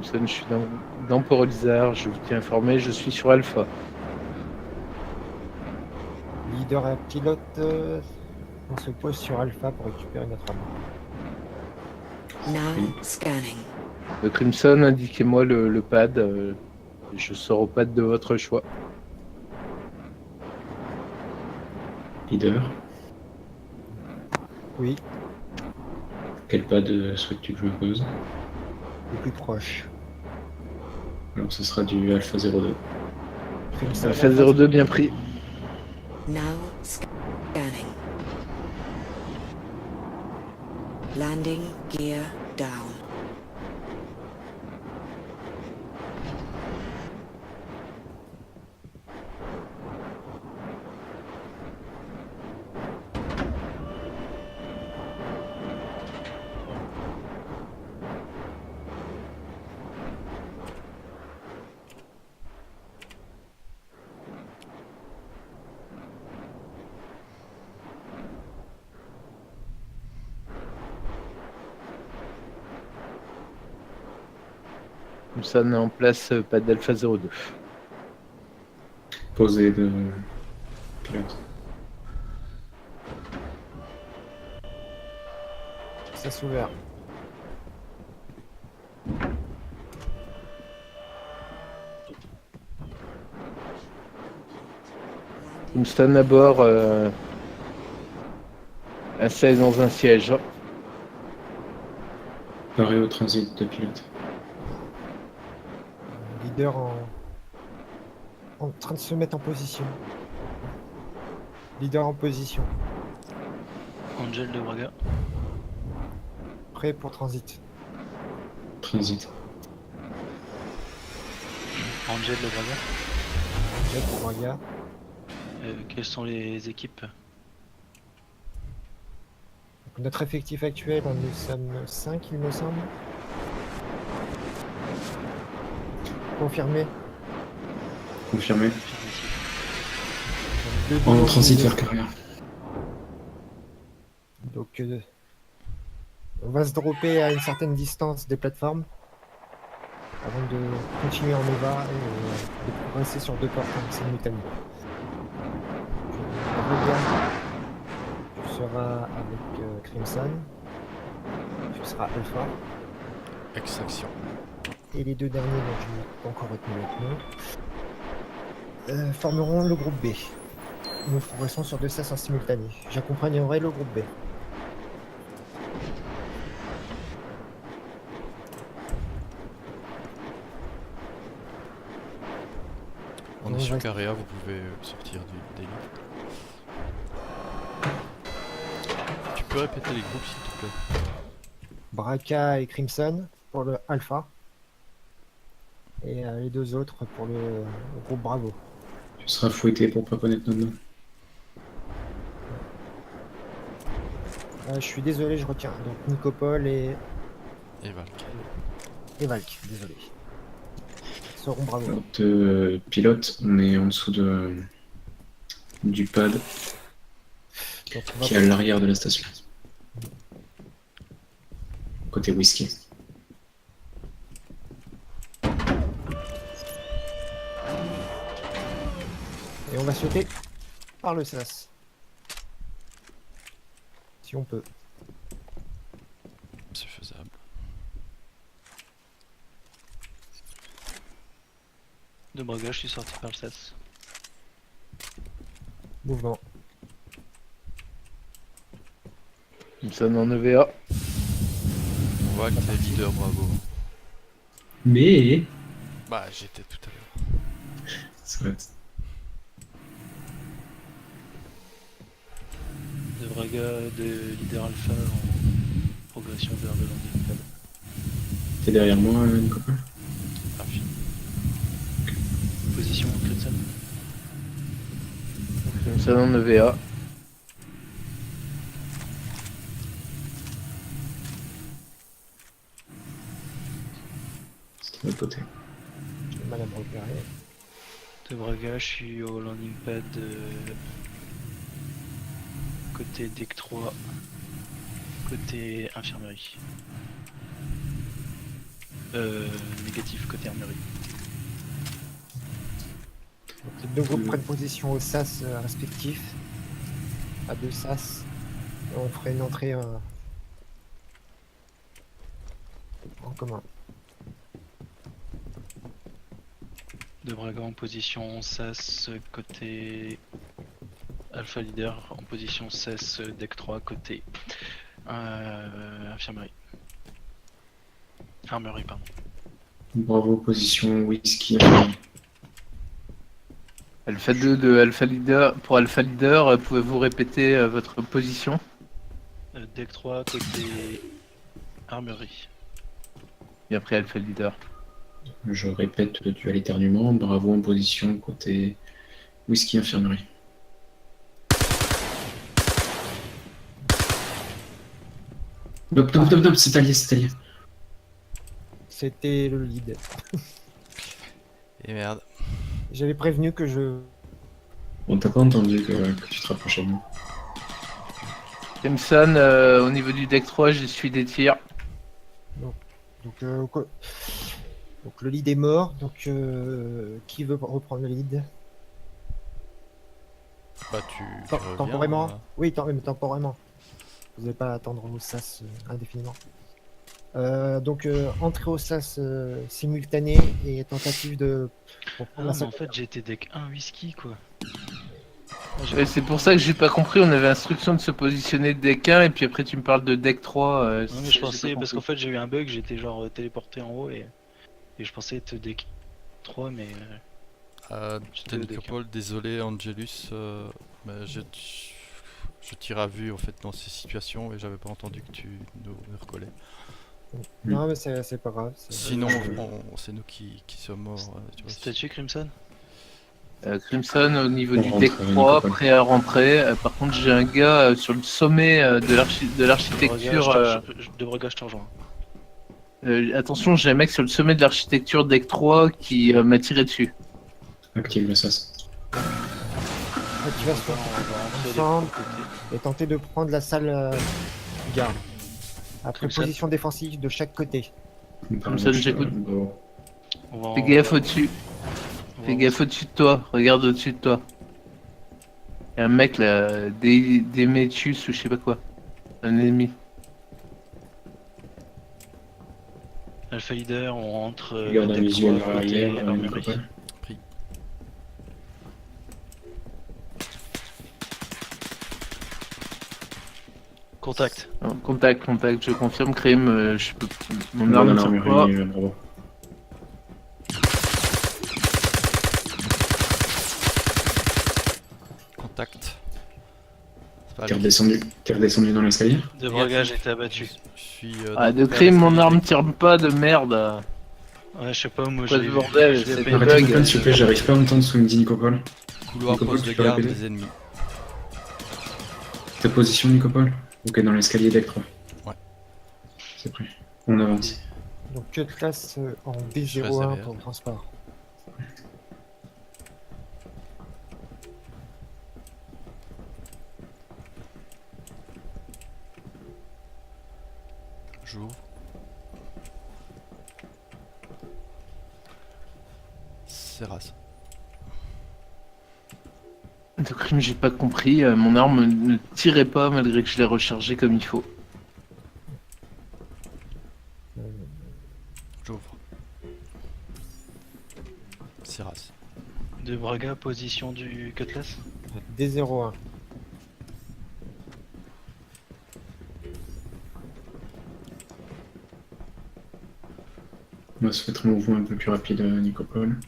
Crimson, je suis dans Porolizar, je vous tiens informé, je suis sur Alpha. Leader et pilote, on se pose sur Alpha pour récupérer notre arme. Now Oui. scanning. Le Crimson, indiquez-moi le pad. Je sors au pad de votre choix. Leader, Oui, quel pad souhaites-tu que je me pose? le plus proche. Alors ce sera du Alpha 02. Crimson, Alpha 02, bien pris. Now scanning. Landing gear down. Crimson est en place, pad d'Alpha 02. Posé de pilote. ça s'ouvert. Crimson à bord, un 16 dans un siège. Paré au transit de pilote. Leader en train de se mettre en position. Leader en position. Angel de Braga. Prêt pour transit. Transit. Angel de Braga. Jet pour Braga. Quelles sont les équipes? Donc, notre effectif actuel, nous sommes 5, il me semble. Confirmé. Confirmé. Deux En pilotes, transit deux- vers carrière. Donc, on va se dropper à une certaine distance des plateformes avant de continuer en EVA et de progresser sur 2 portes simultanément. Regarde, tu seras avec Crimson, tu seras Alpha, Extraction. et les deux derniers dont je n'ai pas encore retenu le nom formeront le groupe B. Nous progressons sur 2 sas en simultané. J'accompagnerai le groupe B. On Donc, est sur reste- Carrea, vous pouvez sortir des lits. Tu peux répéter les groupes s'il te plaît? Braca et Crimson pour le Alpha. Et les deux autres pour le groupe Bravo. Tu seras fouetté pour pas connaître notre nom. Je suis désolé, je retiens. Donc Nicopole et Et Valk. Valk, désolé. Seront Bravo. Notre pilote, on est en dessous du pad Donc on qui va est à l'arrière de la station. Côté whisky. Et on va sauter par le sas. Si on peut. C'est faisable. De Braga, je suis sorti par le SAS. Mouvement. Crimson en EVA. On voit que t'es leader, bravo. Mais Bah, j'étais tout à l'heure. soit. De Braga, de leader alpha en progression vers le landing pad. T'es derrière moi, Nicolas? Affine. Position Crimson. Crimson en EVA. C'est de l'autre côté. J'ai du mal à me repérer. De Braga, je suis au landing pad côté deck 3, côté infirmerie. Négatif côté armurerie. Donc, les deux groupes prennent position au sas respectif, à 2 sas. Et on ferait une entrée en commun. De Braga en position SAS côté Alpha Leader, en position SAS deck 3 côté infirmerie. Armerie, pardon. Bravo, position whisky. Alpha 2 de Alpha Leader. Pour Alpha Leader, pouvez-vous répéter votre position? Deck 3 côté armerie. Et après Alpha Leader. Je répète du à l'éternuement. Bravo en position côté whisky infirmerie. Top, top, top, top, c'est allié, c'est allié. C'était le lead. Et merde. J'avais prévenu que je... On t'a pas entendu que tu te rapprochais de nous. Crimson, au niveau du deck 3, je suis des tirs. Donc le lead est mort. Donc qui veut reprendre le lead? Bah tu reviens, Temporairement? hein. Oui, mais temporairement. Vous n'allez pas attendre au sas indéfiniment. Donc entrée au sas simultanée et tentative de... pour Ah prendre non, la mais en salle. fait j'étais deck 1 whisky quoi. C'est pour ça que j'ai pas compris, on avait instruction de se positionner deck 1 et puis après tu me parles de deck 3. Non, mais je j'ai pensais, pas parce qu'en compris. fait j'ai eu un bug, j'étais genre téléporté en haut et je pensais être deck 3 mais J'étais Nicopole, désolé Angelus, mais je tire à vue en fait dans ces situations et j'avais pas entendu que tu nous recollais. Non mais c'est pas grave. Sinon, c'est nous qui sommes morts. Tu vois, c'était tué Crimson. Crimson au niveau On du rentre, deck 3, Nicopole. prêt à rentrer. Par contre, j'ai un gars sur le sommet de l'architecture. De Braga, je te rejoins. Attention, j'ai un mec sur le sommet de l'architecture deck 3 qui m'a tiré dessus. Active le sas. Tu vas se ensemble et tenter de prendre la salle garde. Après Comme ça. position défensive de chaque côté. Comme ça, j'écoute. Bravo. Fais gaffe au-dessus. Fais gaffe au-dessus de toi. Regarde au-dessus de toi. Il y a un mec là, Demetrius ou je sais pas quoi. Un ennemi. Alpha Leader, on rentre. Regarde un deck visuel 3 vers côté l'arrière, armurerie. Nicopole. Contact. Contact, je confirme, crime. Je peux... Mon Regarde arme un ne tire pas. armurerie, bravo. contact. C'est pas T'es lui. redescendu dans l'escalier? De Braga, j'ai été abattu. Je suis. Ah, dans de le crime, mon escalier. arme tire pas de merde. Ouais, je sais pas, moi Quoi j'ai. ce bordel, je l'ai c'est pas des aimé. bugs. Arrêtez de s'il te plaît, j'arrive pas à entendre ce que me dit Nicopole. Couloir Nicopole, poste de tu peux garde répéter des ennemis. Ta position, Nicopole? Ok, dans l'escalier deck 3. Ouais. C'est prêt. On avance. Donc que classe en reste B01 derrière. pour le transport. J'ouvre. Serras. De crime, j'ai pas compris. Mon arme ne tirait pas malgré que je l'ai rechargée comme il faut. J'ouvre. Serras. De Braga, position du Cutlass. D01. On va se mettre un mouvement un peu plus rapide, Nicopole.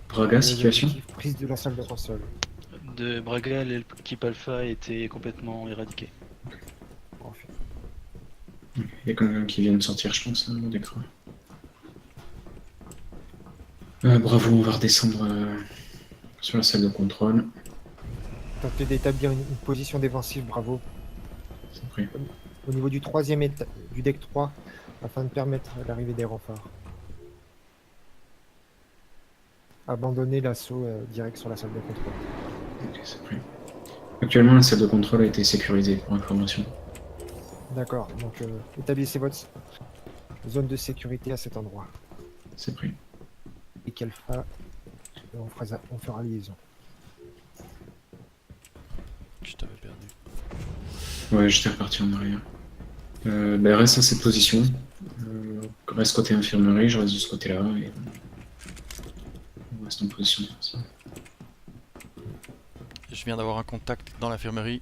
Braga, situation? Prise de la salle de console. De Braga, l'équipe Alpha était complètement éradiquée. Parfait. Il y a quelqu'un qui vient de sortir, je pense, au d'écran. Bravo, on va redescendre sur la salle de contrôle. Tentez d'établir une position défensive, bravo. C'est prêt. Au niveau du troisième du deck 3, afin de permettre l'arrivée des renforts. Abandonnez l'assaut direct sur la salle de contrôle. Ok, c'est prêt. Actuellement, la salle de contrôle a été sécurisée, pour information. D'accord, donc établissez votre zone de sécurité à cet endroit. C'est pris. Et qu'Alpha, on fera liaison. Je t'avais perdu. Ouais, j'étais reparti en arrière. Reste à cette position. Reste côté infirmerie, je reste de ce côté-là. Et on reste en position défensive. Je viens d'avoir un contact dans l'infirmerie.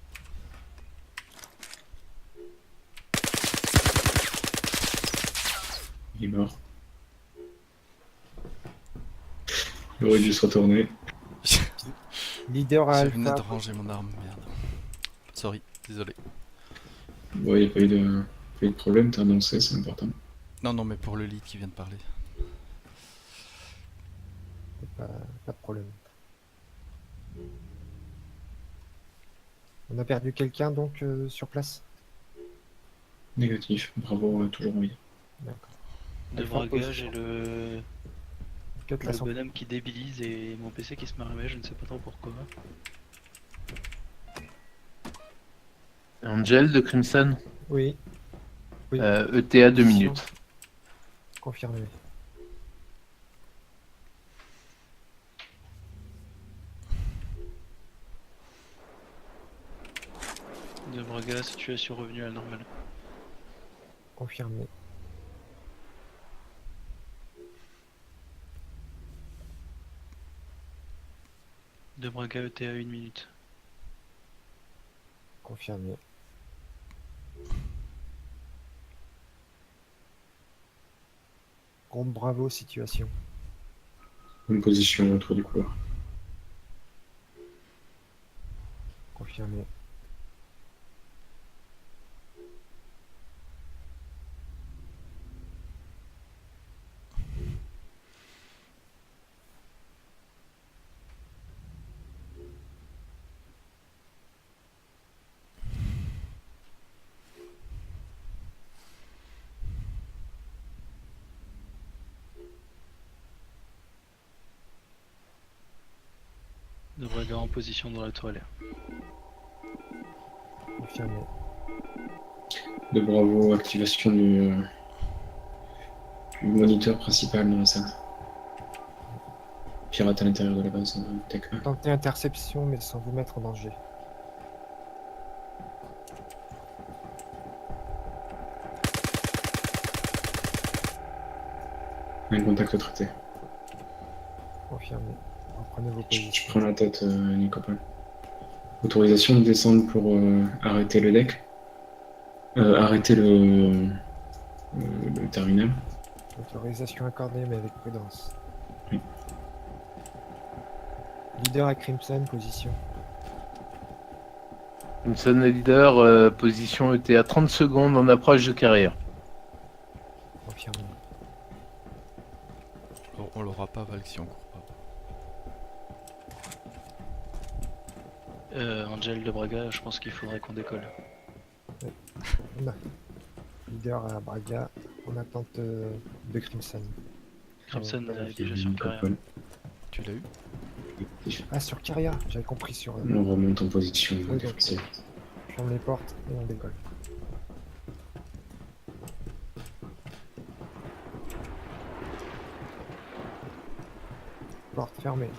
Il est mort. Il aurait dû se retourner. Leader à Je venais de Alpha, ranger mon arme, merde. Sorry, désolé. Bon, il n'y a pas eu de problème, t'as annoncé, c'est important. Non, non, mais pour le lead qui vient de parler. pas de problème. On a perdu quelqu'un donc sur place. Négatif, bravo, toujours en vie. D'accord. De Alpha braquage position. et le Cut la centrale. bonhomme qui débilise et mon PC qui se met à réveiller, je ne sais pas trop pourquoi. Angel de Crimson, Oui. Oui. ETA 2 minutes. Confirmé. De braga, situation revenue à la normale. Confirmé. De braga ETA 1 minute. Confirmé. Groupe Bravo, situation. Bonne position autour du couloir. Confirmé. De braga en position dans la toilette. Confirmé. De bravo, activation du moniteur principal dans la salle. Pirate à l'intérieur de la base, tech. Tentez interception mais sans vous mettre en danger. Un contact traité. Confirmé. Reprenez vos Je positions. prends la tête, Nicopole. Autorisation de descendre pour arrêter le deck. Arrêter le terminal. Autorisation accordée mais avec prudence. Oui. Leader à Crimson, position. Crimson est leader, position ETA 30 secondes en approche de carrière. Confirmé. On l'aura pas, Val, si on court pas. Angel de braga, je pense qu'il faudrait qu'on décolle. On a. Leader à Braga, en attente de Crimson. Crimson est déjà Et sur carrière. Nicopole. Tu l'as eu? Ah, sur Carrière, j'avais compris sur. On remonte en position donc. défensive. Je ferme les portes et on décolle. Porte fermée.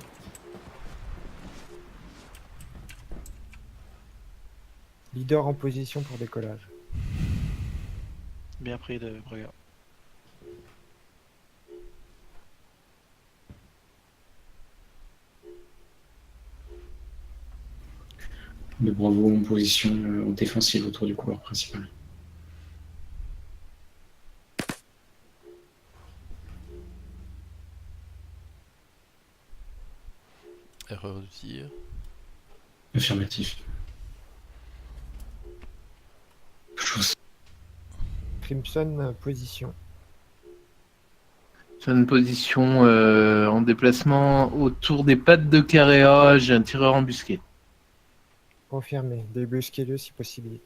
Leader en position pour décollage. Bien pris de braga. De bravo en position défensive autour du couloir principal. Erreur de tir. Affirmatif. Chose. Crimson, position. Sur une position en déplacement autour des pattes de Carrea, j'ai un tireur embusqué. Confirmé. Débusquez-le si possible.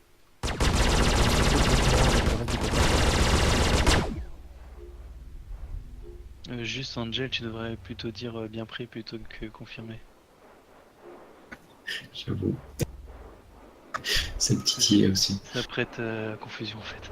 Juste Angel, tu devrais plutôt dire bien pris plutôt que confirmé. J'avoue. Ça me titillait aussi. Ça prête à confusion en fait.